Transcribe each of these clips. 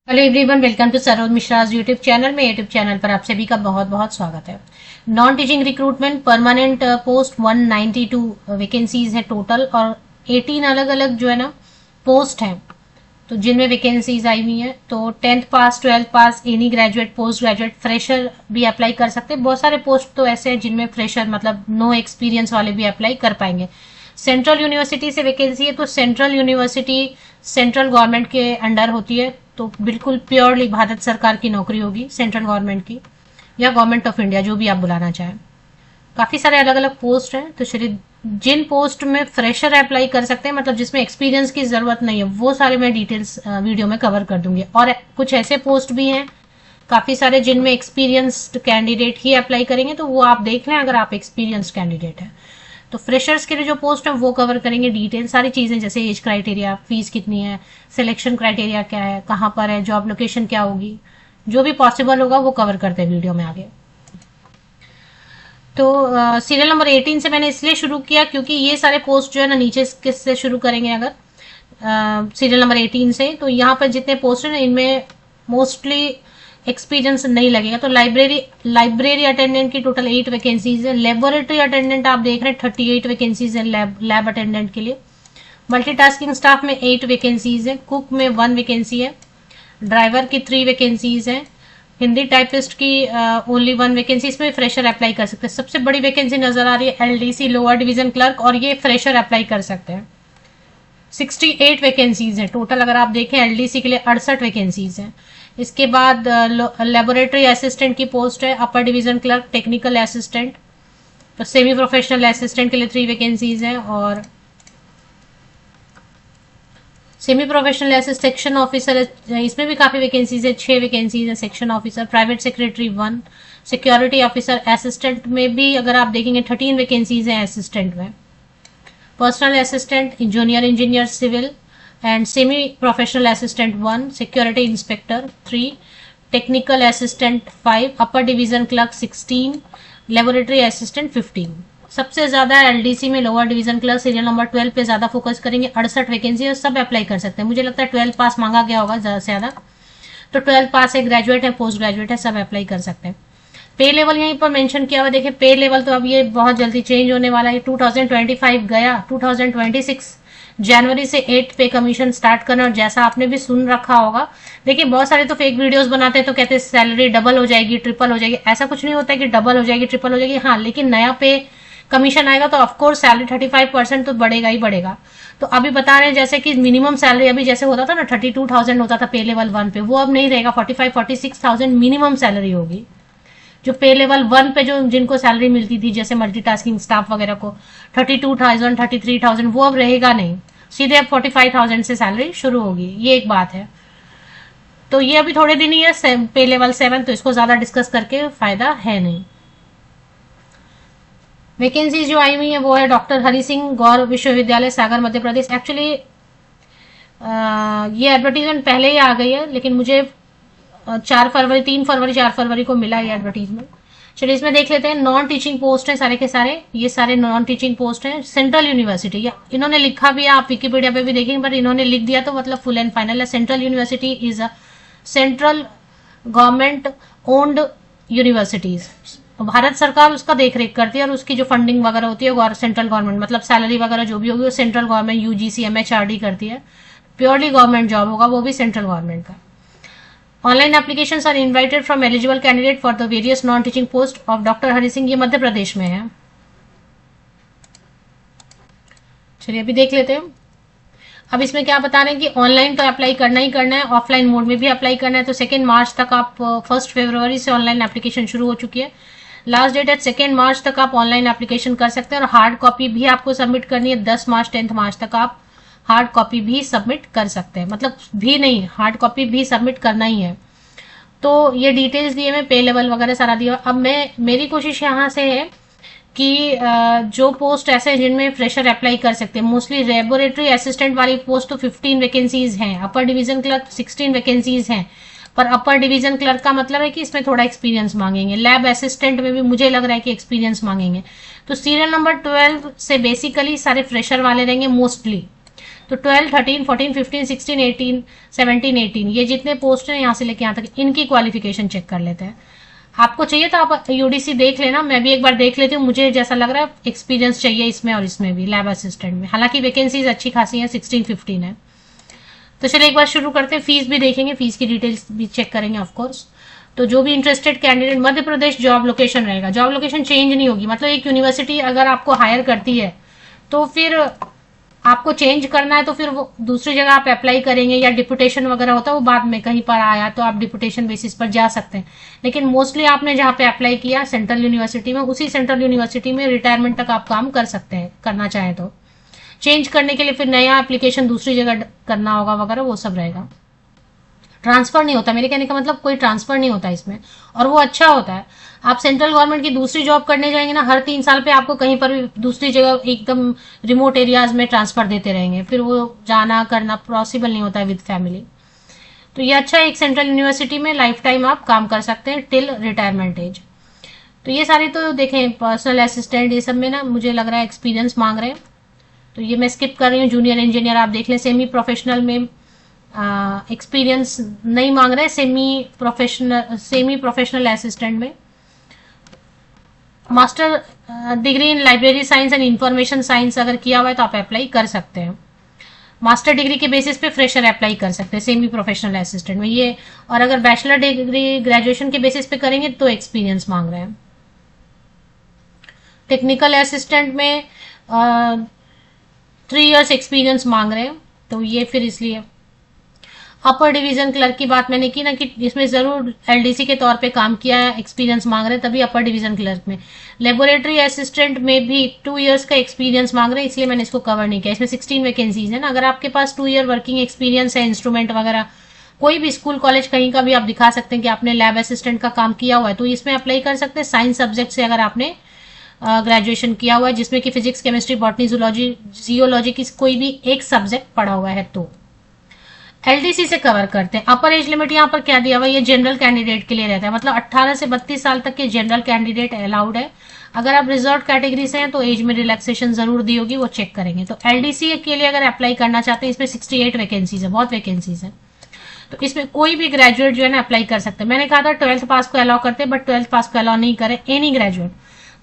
Hello everyone, welcome to Saroj Mishra YouTube channel में। YouTube channel पर आप सभी का बहुत बहुत स्वागत है। Non teaching recruitment permanent post 192 vacancies है टोटल, और 18 अलग अलग जो है ना पोस्ट हैं, तो जिनमें वैकेंसीज आई हुई हैं। तो 10th pass, 12th pass, any graduate, post graduate, fresher भी अप्लाई कर सकते हैं। बहुत सारे पोस्ट तो ऐसे हैं जिनमें फ्रेशर मतलब नो एक्सपीरियंस वाले भी अप्लाई कर पाएंगे। सेंट्रल यूनिवर्सिटी से वैकेंसी है, तो सेंट्रल यूनिवर्सिटी सेंट्रल गवर्नमेंट के अंडर होती है, तो बिल्कुल प्योरली भारत सरकार की नौकरी होगी, सेंट्रल गवर्नमेंट की या गवर्नमेंट ऑफ इंडिया, जो भी आप बुलाना चाहें। काफी सारे अलग अलग पोस्ट हैं, तो चलिए जिन पोस्ट में फ्रेशर अप्लाई कर सकते हैं, मतलब जिसमें एक्सपीरियंस की जरूरत नहीं है, वो सारे मैं डिटेल्स वीडियो में कवर कर दूंगी। और कुछ ऐसे पोस्ट भी हैं काफी सारे जिनमें एक्सपीरियंस्ड कैंडिडेट ही अप्लाई करेंगे, तो वो आप देख लें अगर आप एक्सपीरियंस्ड कैंडिडेट हैं। तो फ्रेशर्स के लिए जो पोस्ट है वो कवर करेंगे डिटेल सारी चीजें, जैसे एज क्राइटेरिया, फीस कितनी है, सिलेक्शन क्राइटेरिया क्या है, कहाँ पर है, जॉब लोकेशन क्या होगी, जो भी पॉसिबल होगा वो कवर करते हैं वीडियो में आगे। तो सीरियल नंबर 18 से मैंने इसलिए शुरू किया क्योंकि ये सारे पोस्ट जो है ना, नीचे किससे शुरू करेंगे अगर सीरियल नंबर 18 से, तो यहाँ पर जितने पोस्ट है ना इनमें मोस्टली एक्सपीरियंस नहीं लगेगा। तो लाइब्रेरी अटेंडेंट की टोटल 8 वैकेंसीज है। लेबोरेटरी अटेंडेंट आप देख रहे हैं 38 वैकेंसीज है लैब अटेंडेंट के लिए। मल्टीटास्किंग स्टाफ में 8 वैकेंसीज है। कुक में 1 वैकेंसी है। ड्राइवर की 3 वैकेंसीज है। हिंदी टाइपिस्ट की ओनली 1 वैकेंसी, इसमें फ्रेशर अप्लाई कर सकते हैं। सबसे बड़ी वैकेंसी नजर आ रही है एलडीसी लोअर डिवीजन क्लर्क, और ये फ्रेशर अप्लाई कर सकते हैं। 68 वैकेंसीज है टोटल, अगर आप देखें एलडीसी के लिए 68 वैकेंसीज हैं। इसके बाद लेबोरेटरी असिस्टेंट की पोस्ट है, अपर डिवीजन क्लर्क, टेक्निकल असिस्टेंट, तो सेमी प्रोफेशनल असिस्टेंट के लिए 3 वैकेंसीज हैं। और semi professional assistant section officer, इसमें भी काफी वैकेंसीज है, 6 वैकेंसीज है। Section officer, private secretary 1, security officer, assistant में भी अगर आप देखेंगे 13 वैकेंसीज हैं असिस्टेंट में। Personal assistant, junior engineer civil and semi professional assistant 1, security inspector 3, technical assistant 5, upper division clerk 16, laboratory assistant 15। सबसे ज्यादा एलडीसी में lower division clerk serial number 12 पे ज्यादा फोकस करेंगे। 68 वैकेंसी है, सब अप्लाई कर सकते हैं। मुझे लगता है 12 पास मांगा गया होगा ज्यादा से ज्यादा, तो 12 पास है, ग्रेजुएट है, पोस्ट ग्रेजुएट है, सब अप्लाई कर सकते हैं। पे लेवल यहीं पर मेंशन किया हुआ, देखिए पे लेवल तो अब ये बहुत जल्दी चेंज होने वाला है। 2025 गया, 2026 जनवरी से 8 पे कमीशन स्टार्ट करना। और जैसा आपने भी सुन रखा होगा, देखिए बहुत सारे तो फेक वीडियोस बनाते हैं, तो कहते हैं सैलरी डबल हो जाएगी, ट्रिपल हो जाएगी। ऐसा कुछ नहीं होता है कि डबल हो जाएगी, ट्रिपल हो जाएगी। हाँ, लेकिन नया पे कमीशन आएगा तो ऑफकोर्स सैलरी 35% तो बढ़ेगा ही बढ़ेगा। तो अभी बता रहे हैं जैसे कि मिनिमम सैलरी अभी जैसे होता था ना 32,000 होता था पे लेवल 1 पे, वो अब नहीं रहेगा। 45-46,000 मिनिमम सैलरी होगी। जो पे लेवल 1 पे जो जिनको सैलरी मिलती थी, जैसे मल्टीटास्किंग स्टाफ वगैरह को 32,000, 33,000, वो अब रहेगा नहीं। सीधे अब 45,000 से सैलरी शुरू होगी, ये एक बात है। तो ये अभी थोड़े दिन ही है पे लेवल 7, तो इसको ज्यादा डिस्कस करके फायदा है नहीं। वैकेंसी जो आई हुई है वो है डॉक्टर हरि सिंह गौर विश्वविद्यालय, सागर, मध्य प्रदेश। एक्चुअली ये एडवर्टीजमेंट पहले ही आ गई है, लेकिन मुझे 3 फरवरी 4 फरवरी को मिला ये एडवर्टीजमेंट। चलिए इसमें देख लेते हैं। नॉन टीचिंग पोस्ट है सारे के सारे, ये सारे नॉन टीचिंग पोस्ट हैं। सेंट्रल यूनिवर्सिटी, या इन्होंने लिखा भी है, आप विकिपीडिया पे भी देखेंगे, पर इन्होंने लिख दिया तो मतलब फुल एंड फाइनल है। Central university is a central government owned universities. Bharat सरकार उसका देख रेख करती है, और उसकी जो फंडिंग वगैरह होती है सेंट्रल गवर्नमेंट, मतलब सैलरी वगैरह जो भी होगी वो सेंट्रल गवर्नमेंट यूजीसी एमएचआरडी करती है। प्योरली गवर्नमेंट जॉब होगा, वो भी सेंट्रल गवर्नमेंट का। Online applications are invited from eligible candidate for the various non teaching post of doctor Hari Singh. ये मध्य प्रदेश में है। चलिए अभी देख लेते हैं। अब इसमें क्या बता रहे हैं कि ऑनलाइन तो अप्लाई करना ही करना है, ऑफलाइन मोड में भी अप्लाई करना है। तो 2 मार्च तक आप 1 फरवरी से ऑनलाइन एप्लीकेशन शुरू हो चुकी है। लास्ट डेट है 2 मार्च तक आप ऑनलाइन एप्लीकेशन कर सकते हैं, और हार्ड कॉपी भी आपको सबमिट करनी है 10 मार्च 10 मार्च तक आप हार्ड कॉपी भी सबमिट कर सकते हैं, मतलब भी नहीं, हार्ड कॉपी भी सबमिट करना ही है। तो ये डिटेल्स दिए मैं, पे लेवल वगैरह सारा दिया। अब मेरी कोशिश यहाँ से है कि जो पोस्ट ऐसे हैं जिनमें फ्रेशर अप्लाई कर सकते हैं, मोस्टली लेबोरेटरी असिस्टेंट वाली पोस्ट तो 15 वैकेंसीज हैं, अपर डिवीजन क्लर्क 16 वैकेंसीज हैं। पर अपर डिवीजन क्लर्क का मतलब है कि इसमें थोड़ा एक्सपीरियंस मांगेंगे। लैब असिस्टेंट में भी मुझे लग रहा है कि एक्सपीरियंस मांगेंगे। तो सीरियल नंबर 12 से बेसिकली सारे फ्रेशर वाले रहेंगे मोस्टली। तो 12, 13, 14, 15, 16, 18, 17, 18 ये जितने पोस्ट हैं यहाँ से लेके यहाँ तक इनकी क्वालिफिकेशन चेक कर लेते हैं। आपको चाहिए तो आप यूडीसी देख लेना, मैं भी एक बार देख लेती हूँ, मुझे जैसा लग रहा है एक्सपीरियंस चाहिए इसमें और इसमें भी लैब असिस्टेंट में। हालांकि वैकेंसीज अच्छी खासी है, 16, 15 है। तो चलिए एक बार शुरू करते हैं, फीस भी देखेंगे, फीस की डिटेल्स भी चेक करेंगे ऑफकोर्स। तो जो भी interested candidate, Madhya Pradesh job location रहेगा, जॉब लोकेशन चेंज नहीं होगी। मतलब एक यूनिवर्सिटी अगर आपको हायर करती है तो फिर आपको चेंज करना है तो फिर वो दूसरी जगह आप अप्लाई करेंगे, या डिपुटेशन वगैरह होता है वो बाद में कहीं पर आया तो आप डिपुटेशन बेसिस पर जा सकते हैं। लेकिन मोस्टली आपने जहाँ पे अप्लाई किया सेंट्रल यूनिवर्सिटी में, उसी सेंट्रल यूनिवर्सिटी में रिटायरमेंट तक आप काम कर सकते हैं, करना चाहें तो। चेंज करने के लिए फिर नया एप्लीकेशन दूसरी जगह करना होगा वगैरह, वो सब रहेगा। ट्रांसफर नहीं होता, मेरे कहने का मतलब कोई ट्रांसफर नहीं होता इसमें, और वो अच्छा होता है। आप सेंट्रल गवर्नमेंट की दूसरी जॉब करने जाएंगे ना, हर 3 साल पे आपको कहीं पर भी दूसरी जगह एकदम रिमोट एरियाज में ट्रांसफर देते रहेंगे, फिर वो जाना करना पॉसिबल नहीं होता है विद फैमिली। तो ये अच्छा है, एक सेंट्रल यूनिवर्सिटी में लाइफ टाइम आप काम कर सकते हैं टिल रिटायरमेंट एज। तो ये सारी तो देखें, पर्सनल असिस्टेंट ये सब में ना मुझे लग रहा है एक्सपीरियंस मांग रहे हैं, तो ये मैं स्किप कर रही हूँ। जूनियर इंजीनियर आप देख लें, सेमी प्रोफेशनल में एक्सपीरियंस नहीं मांग रहे, सेमी प्रोफेशनल असिस्टेंट में। Master degree in library science and information science अगर किया हुआ है तो आप अप्लाई कर सकते हैं। मास्टर डिग्री के बेसिस पे फ्रेशर अप्लाई कर सकते हैं सेमी प्रोफेशनल असिस्टेंट में ये। और अगर बैचलर डिग्री ग्रेजुएशन के बेसिस पे करेंगे तो एक्सपीरियंस मांग रहे हैं। टेक्निकल असिस्टेंट में 3 इयर्स एक्सपीरियंस मांग रहे हैं, तो ये फिर इसलिए। अपर डिवीजन क्लर्क की बात मैंने की ना कि इसमें जरूर एलडीसी के तौर पे काम किया है, एक्सपीरियंस मांग रहे हैं, तभी अपर डिवीजन क्लर्क में। लेबोरेटरी असिस्टेंट में भी 2 इयर्स का एक्सपीरियंस मांग रहे हैं, इसलिए मैंने इसको कवर नहीं किया। इसमें 16 वैकेंसीज है ना, अगर आपके पास 2 ईयर वर्किंग एक्सपीरियंस है, इंस्ट्रूमेंट वगैरह कोई भी स्कूल कॉलेज कहीं का भी आप दिखा सकते हैं कि आपने लैब असिस्टेंट का काम किया हुआ है, तो इसमें अप्लाई कर सकते हैं। साइंस सब्जेक्ट से अगर आपने ग्रेजुएशन किया हुआ है जिसमें कि physics, chemistry, botany, zoology, geology की कोई भी एक सब्जेक्ट पढ़ा हुआ है तो। एलडीसी से कवर करते हैं। अपर एज लिमिट यहाँ पर क्या दिया हुआ है, ये जनरल कैंडिडेट के लिए रहता है, मतलब 18 से 32 साल तक के जनरल कैंडिडेट अलाउड है। अगर आप रिजर्व कैटेगरी से हैं तो एज में रिलैक्सेशन जरूर दी होगी, वो चेक करेंगे। तो एलडीसी के लिए अगर अप्लाई करना चाहते हैं, इसमें 68 वैकेंसीज है, बहुत वैकेंसीज है, तो इसमें कोई भी ग्रेजुएट जो है ना अप्लाई कर सकते हैं। मैंने कहा था 12th पास को अलाउ करते हैं, बट 12th पास को अलाउ नहीं करें, एनी ग्रेजुएट,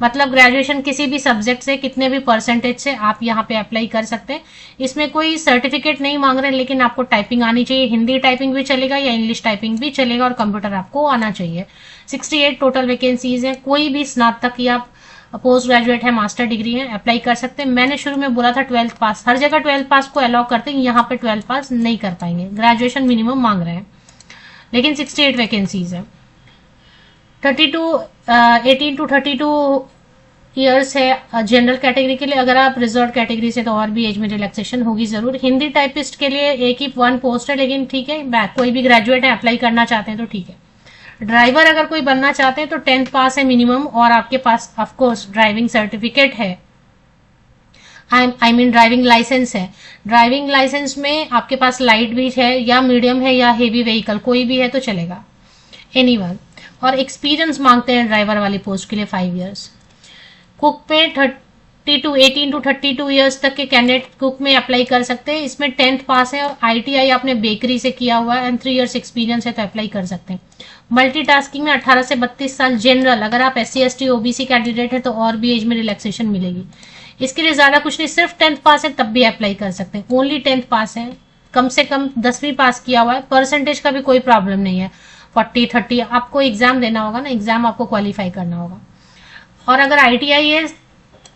मतलब ग्रेजुएशन किसी भी सब्जेक्ट से, कितने भी परसेंटेज से आप यहाँ पे अप्लाई कर सकते हैं। इसमें कोई सर्टिफिकेट नहीं मांग रहे, लेकिन आपको टाइपिंग आनी चाहिए, हिंदी टाइपिंग भी चलेगा या इंग्लिश टाइपिंग भी चलेगा, और कंप्यूटर आपको आना चाहिए। 68 टोटल वैकेंसीज है, कोई भी स्नातक या पोस्ट ग्रेजुएट है, मास्टर डिग्री है, अप्लाई कर सकते हैं। मैंने शुरू में बोला था 12th पास, हर जगह 12th पास को अलाउ करते हैं, यहाँ पे 12th पास नहीं कर पाएंगे, ग्रेजुएशन मिनिमम मांग रहे हैं, लेकिन 68 वैकेंसीज है। 18 to 32 ईयर्स है जनरल कैटेगरी के लिए। अगर आप रिजर्व कैटेगरी से तो और भी एज में रिलैक्सेशन होगी जरूर। हिंदी टाइपिस्ट के लिए एक ही 1 पोस्ट है, लेकिन ठीक है, कोई भी ग्रेजुएट है अप्लाई करना चाहते हैं तो ठीक है। ड्राइवर अगर कोई बनना चाहते हैं तो 10th पास है मिनिमम, और आपके पास ऑफकोर्स ड्राइविंग सर्टिफिकेट है, आई मीन ड्राइविंग लाइसेंस है। ड्राइविंग लाइसेंस में आपके पास लाइट भी है या मीडियम है या हेवी व्हीकल, कोई भी है तो चलेगा, एनीवन। और एक्सपीरियंस मांगते हैं ड्राइवर वाली पोस्ट के लिए 5 इयर्स। कुक पे 18 to 32 ईयर्स तक के कैंडिडेट कुक में अप्लाई कर सकते हैं। इसमें 10th पास है और आईटीआई आपने बेकरी से किया हुआ है एंड 3 इयर्स एक्सपीरियंस है तो अप्लाई कर सकते हैं। मल्टीटास्किंग में 18 से 32 साल जनरल, अगर आप SC ST OBC कैंडिडेट है तो और भी एज में रिलैक्सेशन मिलेगी। इसके लिए ज्यादा कुछ नहीं, सिर्फ 10th पास है तब भी अप्लाई कर सकते हैं, ओनली 10th पास है, कम से कम 10वीं पास किया हुआ है। परसेंटेज का भी कोई प्रॉब्लम नहीं है, 40-30 आपको एग्जाम देना होगा ना, एग्जाम आपको क्वालिफाई करना होगा। और अगर ITI है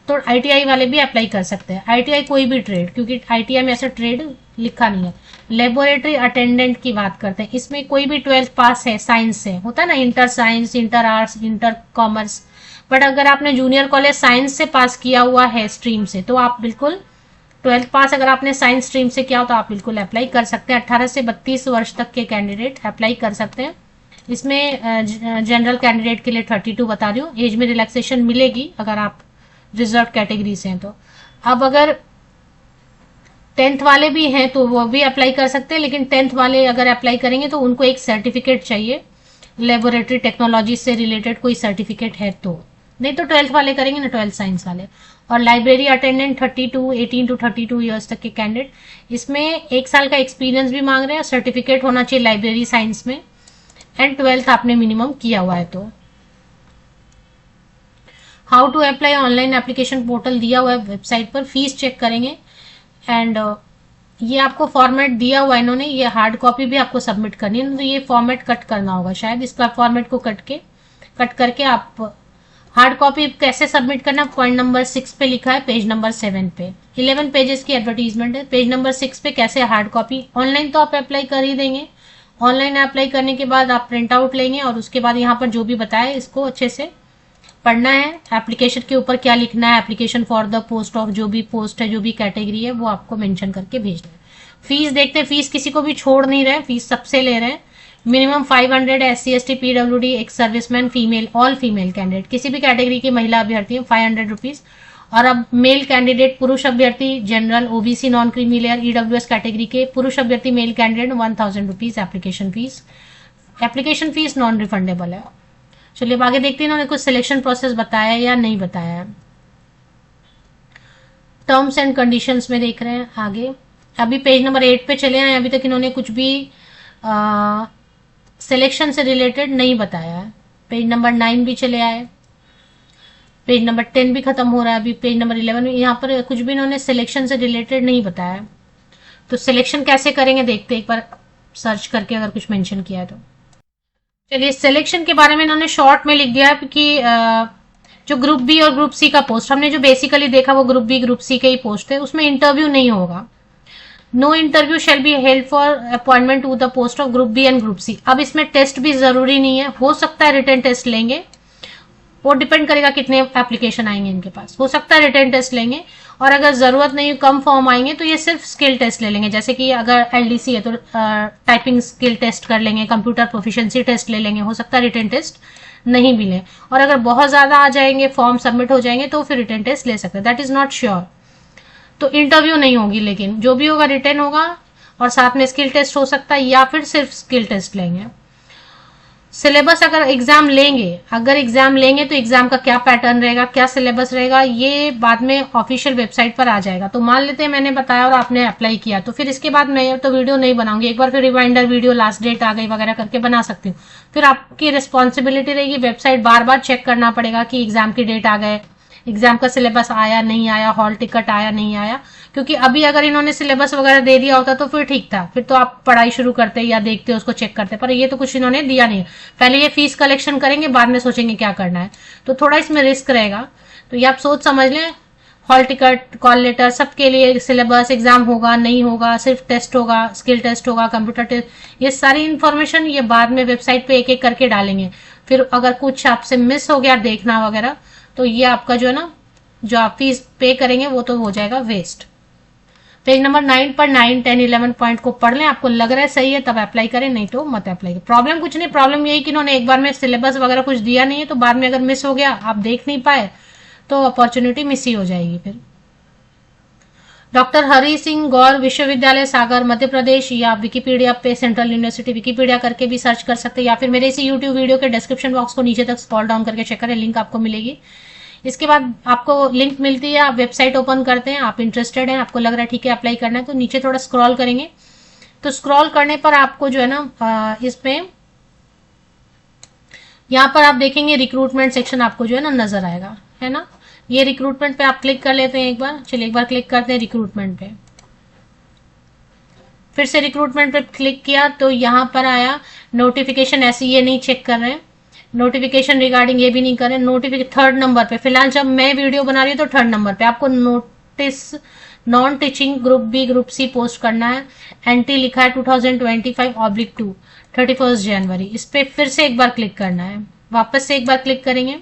तो ITI वाले भी अप्लाई कर सकते हैं, ITI कोई भी ट्रेड, क्योंकि ITI में ऐसा ट्रेड लिखा नहीं है। लेबोरेटरी अटेंडेंट की बात करते हैं, इसमें कोई भी 12th पास है, साइंस से होता है ना, inter science, inter arts, inter commerce, but अगर आपने जूनियर कॉलेज साइंस से पास किया हुआ है स्ट्रीम से तो आप बिल्कुल 12th पास अगर आपने साइंस स्ट्रीम से किया हो तो आप बिल्कुल अप्लाई कर सकते हैं। 18 से 32 वर्ष तक के कैंडिडेट अप्लाई कर सकते हैं। इसमें जनरल कैंडिडेट के लिए 32 बता रही हूँ, एज में रिलैक्सेशन मिलेगी अगर आप रिजर्व कैटेगरी से हैं तो। अब अगर 10th वाले भी हैं तो वो भी अप्लाई कर सकते हैं, लेकिन 10th वाले अगर अप्लाई करेंगे तो उनको एक सर्टिफिकेट चाहिए, लेबोरेटरी टेक्नोलॉजी से रिलेटेड कोई सर्टिफिकेट है तो, नहीं तो 12th वाले करेंगे ना, 12th साइंस वाले। और लाइब्रेरी अटेंडेंट 18 to 32 ईयर्स तक के कैंडिडेट, इसमें 1 साल का एक्सपीरियंस भी मांग रहे हैं, सर्टिफिकेट होना चाहिए लाइब्रेरी साइंस में, एंड 12th आपने मिनिमम किया हुआ है। तो how to apply, online application portal दिया हुआ है वेबसाइट पर, फीस चेक करेंगे, एंड ये आपको फॉर्मेट दिया हुआ है इन्होंने, ये हार्ड कॉपी भी आपको सबमिट करनी है, तो ये फॉर्मेट कट करना होगा शायद, इसका फॉर्मेट को कट करके आप हार्ड कॉपी कैसे सबमिट करना, पॉइंट नंबर 6 पे लिखा है, पेज नंबर 7 पे 11 पेजेस की एडवर्टीजमेंट है। पेज नंबर 6 पे कैसे हार्ड कॉपी, ऑनलाइन तो आप अप्लाई कर ही देंगे, ऑनलाइन अप्लाई करने के बाद आप प्रिंट आउट लेंगे और उसके बाद यहाँ पर जो भी बताया इसको अच्छे से पढ़ना है। एप्लीकेशन के ऊपर क्या लिखना है, application for the post of, जो भी पोस्ट है, जो भी कैटेगरी है, वो आपको मेंशन करके भेजना है। फीस देखते हैं, फीस किसी को भी छोड़ नहीं रहे, फीस सबसे ले रहे हैं। मिनिमम 500 SC ST PWD, एक serviceman, female, all female candidate, किसी भी कैटेगरी की महिला अभ्यर्थी है 500 रुपीज। और अब मेल कैंडिडेट, पुरुष अभ्यर्थी general, OBC, non creamy layer, EWS category के पुरुष अभ्यर्थी male candidate 1000 rupees application fees. Application fees non refundable है। चलिए अब आगे देखते हैं इन्होंने कुछ सिलेक्शन प्रोसेस बताया या नहीं बताया है। टर्म्स एंड कंडीशंस में देख रहे हैं आगे, अभी पेज नंबर 8 पे चले आए, अभी तक इन्होंने कुछ भी सिलेक्शन से रिलेटेड नहीं बताया है। पेज नंबर 9 भी चले आए, पेज नंबर 10 भी खत्म हो रहा है, अभी पेज नंबर 11 में यहाँ पर कुछ भी इन्होंने सिलेक्शन से रिलेटेड नहीं बताया। तो सिलेक्शन कैसे करेंगे देखते, एक बार सर्च करके अगर कुछ मेंशन किया है तो। चलिए सिलेक्शन के बारे में इन्होंने शॉर्ट में लिख दिया कि जो ग्रुप बी और ग्रुप सी का पोस्ट, हमने जो बेसिकली देखा वो ग्रुप बी ग्रुप सी के ही पोस्ट है, उसमें इंटरव्यू नहीं होगा। No interview shall be held for appointment to the post of group B and group C. अब इसमें टेस्ट भी जरूरी नहीं है, हो सकता है रिटन टेस्ट लेंगे, वो डिपेंड करेगा कितने एप्लीकेशन आएंगे इनके पास, हो सकता है रिटन टेस्ट लेंगे, और अगर जरूरत नहीं कम फॉर्म आएंगे तो ये सिर्फ स्किल टेस्ट ले लेंगे। जैसे कि अगर LDC है तो टाइपिंग स्किल टेस्ट कर लेंगे, कंप्यूटर प्रोफिशिएंसी टेस्ट ले लेंगे, हो सकता है रिटन टेस्ट नहीं भी लें। और अगर बहुत ज्यादा आ जाएंगे, फॉर्म सबमिट हो जाएंगे तो फिर रिटन टेस्ट ले सकते हैं, दैट इज नॉट श्योर। तो इंटरव्यू नहीं होगी, लेकिन जो भी होगा रिटन होगा, और साथ में स्किल टेस्ट हो सकता है या फिर सिर्फ स्किल टेस्ट लेंगे। सिलेबस अगर एग्जाम लेंगे तो एग्जाम का क्या पैटर्न रहेगा, क्या सिलेबस रहेगा, ये बाद में ऑफिशियल वेबसाइट पर आ जाएगा। तो मान लेते हैं मैंने बताया और आपने अप्लाई किया, तो फिर इसके बाद मैं तो वीडियो नहीं बनाऊंगी, एक बार फिर रिमाइंडर वीडियो, लास्ट डेट आ गई वगैरह करके बना सकती हूँ। फिर आपकी रिस्पॉन्सिबिलिटी रहेगी, वेबसाइट बार बार चेक करना पड़ेगा कि एग्जाम की डेट आ गए, एग्जाम का सिलेबस आया नहीं आया, हॉल टिकट आया नहीं आया। क्योंकि अभी अगर इन्होंने सिलेबस वगैरह दे दिया होता तो फिर ठीक था, फिर तो आप पढ़ाई शुरू करते या देखते उसको चेक करते, पर ये तो कुछ इन्होंने दिया नहीं। पहले ये फीस कलेक्शन करेंगे, बाद में सोचेंगे क्या करना है, तो थोड़ा इसमें रिस्क रहेगा। तो ये आप सोच समझ लें, हॉल टिकट, कॉल लेटर, सबके लिए सिलेबस, एग्जाम होगा नहीं होगा, सिर्फ टेस्ट होगा, स्किल टेस्ट होगा, कंप्यूटर टेस्ट, ये सारी इन्फॉर्मेशन ये बाद में वेबसाइट पे एक एक करके डालेंगे। फिर अगर कुछ आपसे मिस हो गया देखना वगैरह, तो ये आपका जो है ना, जो आप फीस पे करेंगे वो तो हो जाएगा वेस्ट। पेज नंबर 9 पर 9, 10, 11 पॉइंट को पढ़ लें, आपको लग रहा है सही है तब अप्लाई करें, नहीं तो मत अप्लाई करें। प्रॉब्लम कुछ नहीं, प्रॉब्लम यही कि इन्होंने एक बार में सिलेबस वगैरह कुछ दिया नहीं है, तो बाद में अगर मिस हो गया, आप देख नहीं पाए, तो अपॉर्चुनिटी मिस ही हो जाएगी। फिर डॉक्टर हरि सिंह गौर विश्वविद्यालय सागर मध्य प्रदेश, या विकिपीडिया पे सेंट्रल यूनिवर्सिटी विकिपीडिया करके भी सर्च कर सकते हैं, या फिर मेरे इसी यूट्यूब वीडियो के डिस्क्रिप्शन बॉक्स को नीचे तक स्क्रॉल डाउन करके चेक करें, लिंक आपको मिलेगी। इसके बाद आपको लिंक मिलती है, आप वेबसाइट ओपन करते हैं, आप इंटरेस्टेड हैं, आपको लग रहा है ठीक है अप्लाई करना है, तो नीचे थोड़ा स्क्रॉल करेंगे, तो स्क्रॉल करने पर आपको जो है ना इसमें यहाँ पर आप देखेंगे रिक्रूटमेंट सेक्शन आपको जो है ना नजर आएगा, है ना। ये रिक्रूटमेंट पे आप क्लिक कर लेते हैं एक बार, चलिए एक बार क्लिक करते हैं रिक्रूटमेंट पे। फिर से रिक्रूटमेंट पे क्लिक किया तो यहाँ पर आया नोटिफिकेशन, ऐसे ये नहीं चेक कर रहे हैं, नोटिफिकेशन रिगार्डिंग ये भी नहीं करें। नोटिफिकेशन 3rd नंबर पे, फिलहाल जब मैं वीडियो बना रही हूँ तो 3rd नंबर पे आपको notice non teaching group B group C post करना है, एंट्री लिखा है 2025/2, 31 जनवरी। इस पे फिर से एक बार क्लिक करना है, वापस से एक बार क्लिक करेंगे,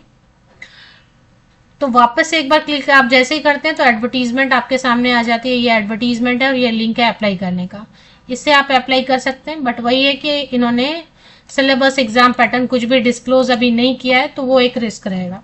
तो वापस से एक बार क्लिक आप जैसे ही करते हैं तो एडवर्टीजमेंट आपके सामने आ जाती है, ये एडवर्टीजमेंट है और ये लिंक है अप्लाई करने का, इससे आप अप्लाई कर सकते हैं। बट वही है कि इन्होंने सिलेबस, एग्जाम पैटर्न कुछ भी डिस्क्लोज अभी नहीं किया है, तो वो एक रिस्क रहेगा।